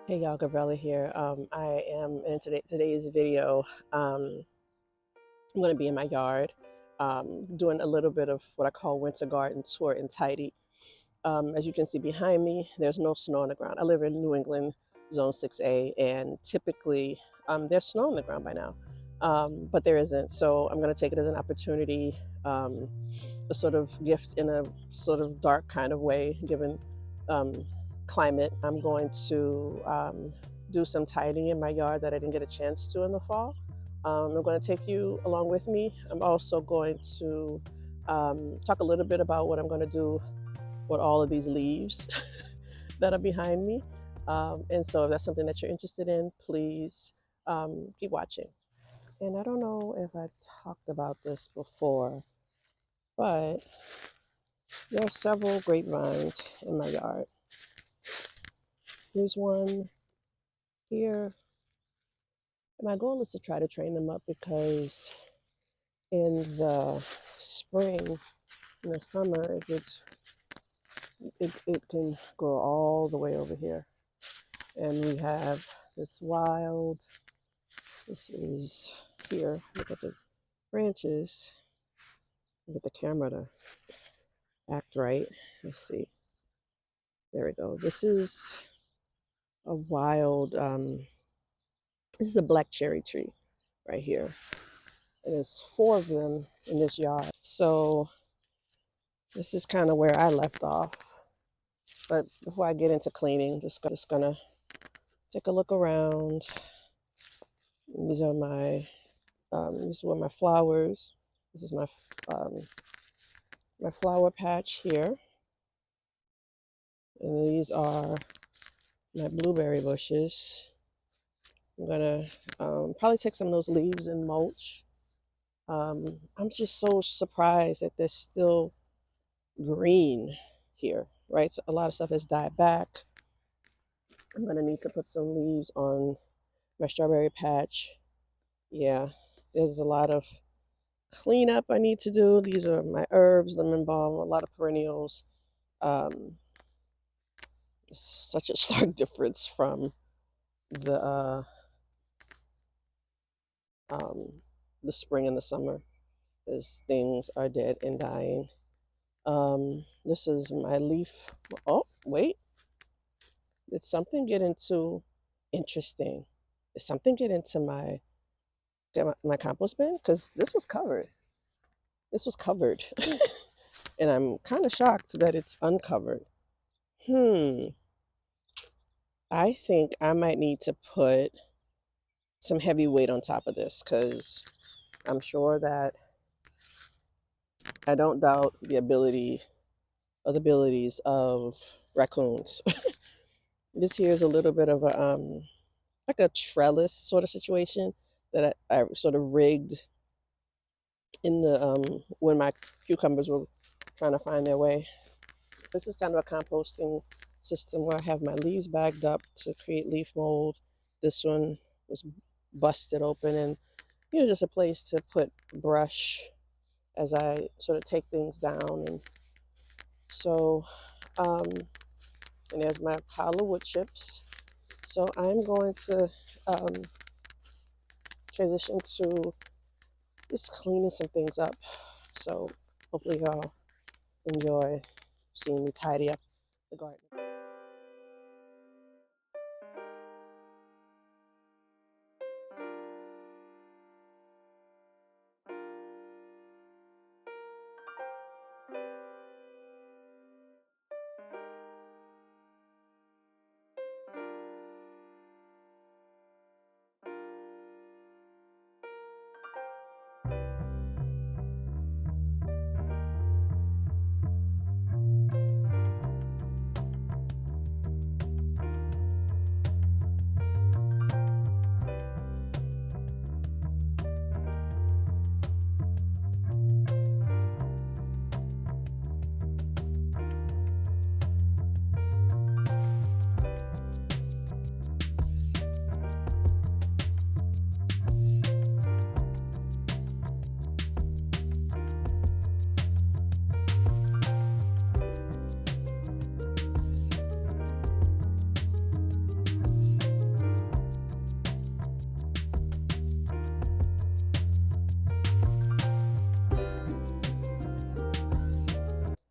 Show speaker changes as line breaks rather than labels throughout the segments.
Hey y'all, Gabriella here. I am in today's video. I'm going to be in my yard doing a little bit of what I call winter garden tour and tidy. As you can see behind me, there's no snow on the ground. I live in New England, Zone 6A, and typically there's snow on the ground by now, but there isn't. So I'm going to take it as an opportunity, a sort of gift in a sort of dark kind of way, given um, climate. I'm going to do some tidying in my yard that I didn't get a chance to in the fall. I'm going to take you along with me. I'm also going to talk a little bit about what I'm going to do with all of these leaves that are behind me. And so if that's something that you're interested in, please keep watching. And I don't know if I talked about this before, but there are several grapevines in my yard. Here's one here. And my goal is to try to train them up because in the spring, in the summer, it can grow all the way over here. And we have this this is here. Look at the branches. Get the camera to act right. Let's see. There we go. This is a wild, this is a black cherry tree right here. And there's 4 of them in this yard. So this is kind of where I left off. But before I get into cleaning, I'm just gonna take a look around. These are my flowers. This is my flower patch here. And these are my blueberry bushes. I'm gonna probably take some of those leaves and mulch. I'm just so surprised that there's still green here, right? So a lot of stuff has died back. I'm gonna need to put some leaves on my strawberry patch. Yeah, there's a lot of cleanup I need to do. These are my herbs, lemon balm, a lot of perennials. Such a stark difference from the the spring and the summer, as things are dead and dying. This is my leaf. Oh, wait. Did something get into interesting? Did something get into my compost bin? Because this was covered. This was covered. And I'm kind of shocked that it's uncovered. I think I might need to put some heavy weight on top of this because I'm sure that I don't doubt the abilities of raccoons. This here is a little bit of a like a trellis sort of situation that I sort of rigged in the when my cucumbers were trying to find their way. This is kind of a composting system where I have my leaves bagged up to create leaf mold. This one was busted open, and just a place to put brush as I sort of take things down. And so and there's my pile of wood chips. So I'm going to transition to just cleaning some things up. So hopefully y'all enjoy seeing me tidy up the garden.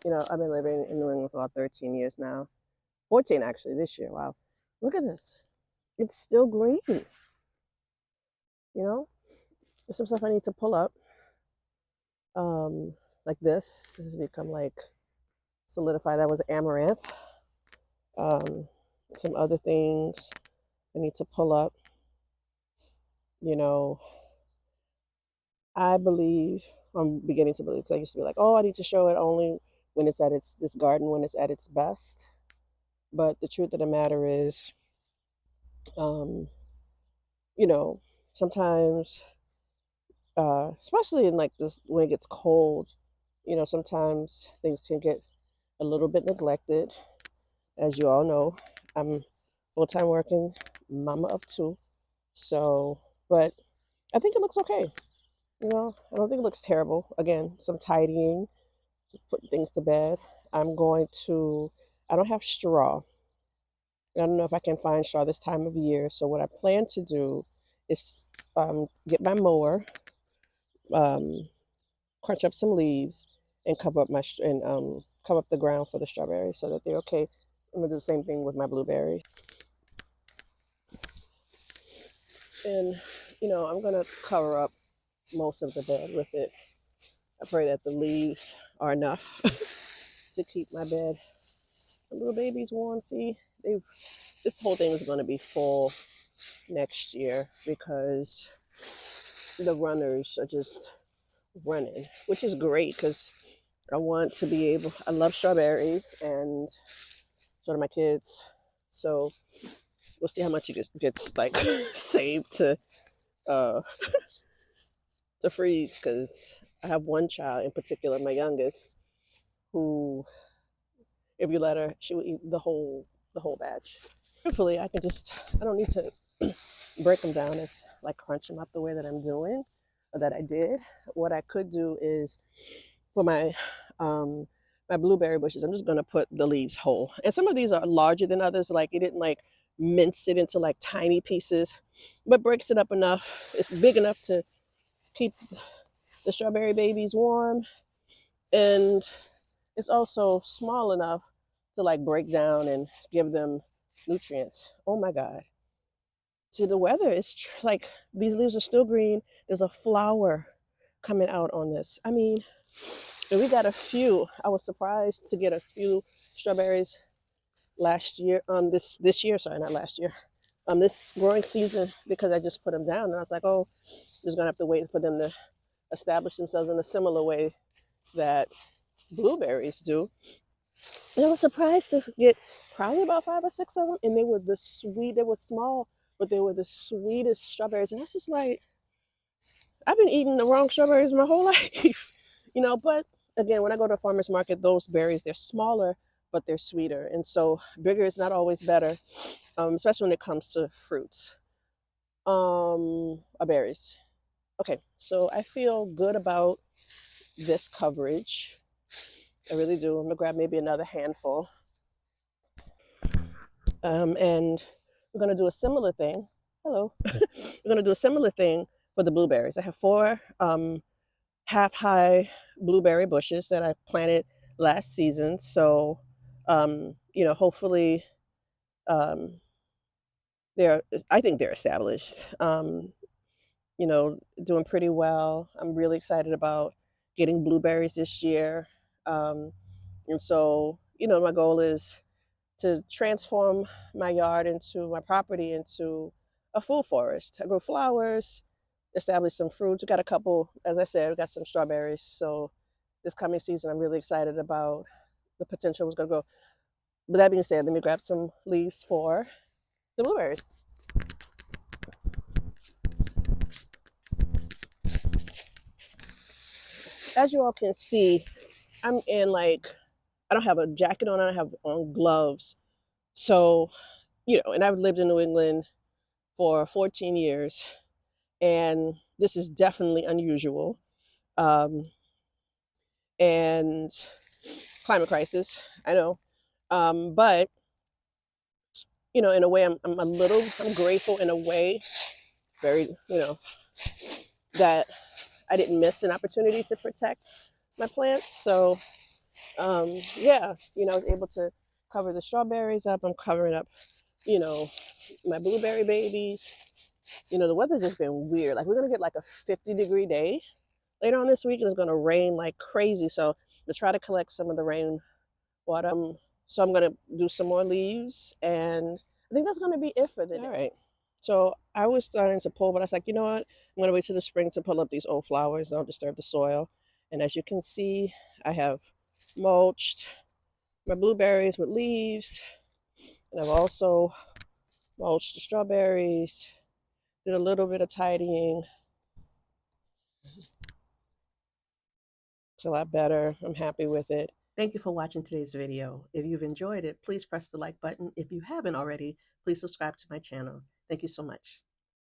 You know, I've been living in New England for about 13 years now. 14 actually this year. Wow. Look at this. It's still green. You know, there's some stuff I need to pull up. Like this. This has become like solidified. That was amaranth. Um, some other things I need to pull up. You know, I believe, I'm beginning to believe, because I used to be like, oh, I need to show it only when it's at its, this garden, when it's at its best. But the truth of the matter is, um, you know, sometimes, especially in like this, when it gets cold, you know, sometimes things can get a little bit neglected. As you all know, I'm full-time working, mama of two. So, but I think it looks okay. You know, I don't think it looks terrible. Again, some tidying, putting things to bed. I'm going to, I don't have straw. I don't know if I can find straw this time of year. So what I plan to do is get my mower, um, crunch up some leaves, and cover up cover up the ground for the strawberries so that they're okay. I'm gonna do the same thing with my blueberries. And you know, I'm gonna cover up most of the bed with it. I pray that the leaves are enough to keep my bed. The little babies warm. See, this whole thing is gonna be full next year because the runners are just running, which is great because I want to be able, I love strawberries and so do my kids. So we'll see how much it gets like saved uh to freeze, because I have one child in particular, my youngest, who if you let her, she will eat the whole batch. Hopefully I can just, I don't need to break them down as like crunch them up the way that I'm doing or that I did. What I could do is for my blueberry bushes, I'm just gonna put the leaves whole. And some of these are larger than others. Like it didn't like mince it into like tiny pieces, but breaks it up enough. It's big enough to keep the strawberry babies warm, and it's also small enough to like break down and give them nutrients. Oh my God. See, the weather is like these leaves are still green. There's a flower coming out on this. I mean, and we got a few. I was surprised to get a few strawberries last year. This year, sorry, not last year. This growing season, because I just put them down, and I was like, oh, I'm just gonna have to wait for them to establish themselves in a similar way that blueberries do. And I was surprised to get probably about 5 or 6 of them, and they were they were small, but they were the sweetest strawberries. And I was just like, I've been eating the wrong strawberries my whole life, you know. But again, when I go to a farmer's market, those berries, they're smaller, but they're sweeter. And so bigger is not always better, especially when it comes to fruits, or berries. Okay, so I feel good about this coverage. I really do. I'm gonna grab maybe another handful. And we're gonna do a similar thing. Hello. We're gonna do a similar thing for the blueberries. I have 4 half-high blueberry bushes that I planted last season. So, you know, hopefully, um, I think they're established. You know, doing pretty well. I'm really excited about getting blueberries this year. Um, and so, you know, my goal is to transform my yard into my property into a food forest. I grow flowers, establish some fruits. We got a couple, as I said, we got some strawberries. So this coming season, I'm really excited about the potential was going to go. But that being said, let me grab some leaves for the blueberries. As you all can see, I'm in like, I don't have a jacket on, I have on gloves. So, you know, and I've lived in New England for 14 years, and this is definitely unusual. Um, and climate crisis, I know. But, you know, in a way, I'm grateful in a way, very, you know, that I didn't miss an opportunity to protect my plants. So Yeah, I was able to cover the strawberries up. I'm covering up, you know, my blueberry babies. The weather's just been weird. Like we're gonna get like a 50-degree day later on this week, and it's gonna rain like crazy. So to try to collect some of the rain water. So I'm gonna do some more leaves, and I think that's gonna be it for the day. All right. So I was starting to pull, but I was like, you know what? I'm gonna wait till the spring to pull up these old flowers. Don't disturb the soil. And as you can see, I have mulched my blueberries with leaves, and I've also mulched the strawberries. Did a little bit of tidying. It's a lot better. I'm happy with it. Thank you for watching today's video. If you've enjoyed it, please press the like button. If you haven't already, please subscribe to my channel. Thank you so much.